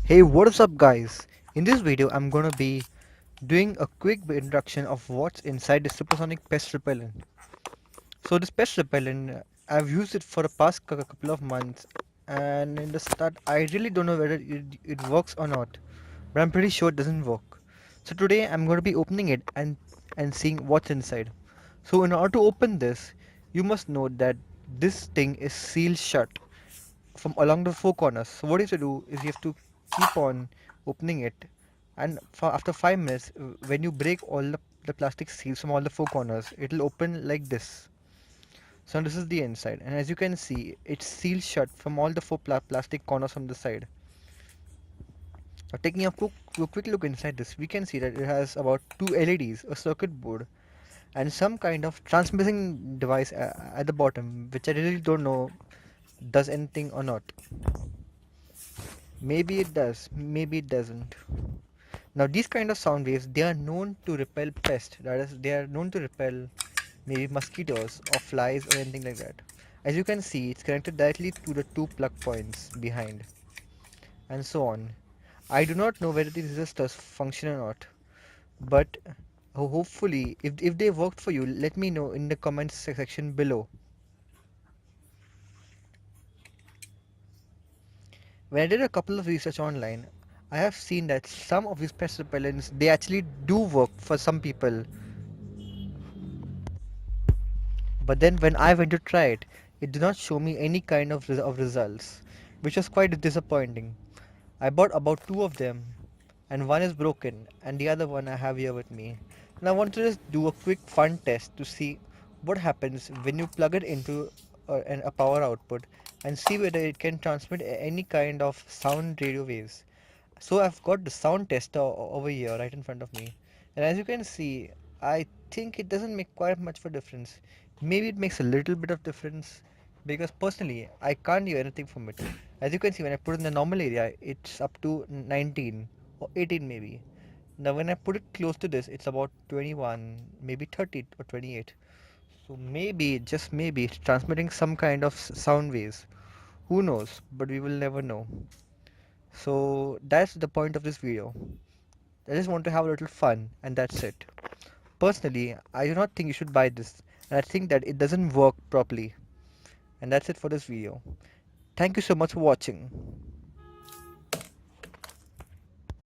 Hey, what is up guys? In this video I'm gonna be doing a quick introduction of what's inside the SuperSonic Pest Repellent. So this pest repellent, I've used it for the past couple of months, and in the start I really don't know whether it works or not, but I'm pretty sure it doesn't work. So today I'm gonna be opening it and seeing what's inside. So in order to open this, you must know that this thing is sealed shut from along the four corners. So what you have to do is you have to keep on opening it, and after 5 minutes, when you break all the plastic seals from all the four corners, it will open like this. So this is the inside, and as you can see, it's sealed shut from all the four plastic corners from the side. Now taking a quick look inside this, we can see that it has about two LEDs, a circuit board, and some kind of transmitting device at the bottom, which I really don't know does anything or not. Maybe it does, maybe it doesn't. Now these kind of sound waves, they are known to repel pests. That is, they are known to repel maybe mosquitoes or flies or anything like that. As you can see, it's connected directly to the two plug points behind, and so on. I do not know whether these resistors function or not, but hopefully, if they worked for you, let me know in the comments section below. When I did a couple of research online, I have seen that some of these pest repellents they actually do work for some people. But then when I went to try it, it did not show me any kind of results, which was quite disappointing. I bought about two of them, and one is broken, and the other one I have here with me. And I want to just do a quick fun test to see what happens when you plug it into a power output and see whether it can transmit any kind of sound radio waves. So I've got the sound tester over here right in front of me, and as you can see, I think it doesn't make quite much of a difference. Maybe it makes a little bit of difference because personally I can't hear anything from it. As you can see, when I put it in the normal area, it's up to 19 or 18 maybe. Now when I put it close to this, it's about 21, maybe 30 or 28. So maybe, just maybe, it's transmitting some kind of sound waves. Who knows? But we will never know. So that's the point of this video. I just want to have a little fun, and that's it. Personally, I do not think you should buy this, and I think that it doesn't work properly. And that's it for this video. Thank you so much for watching.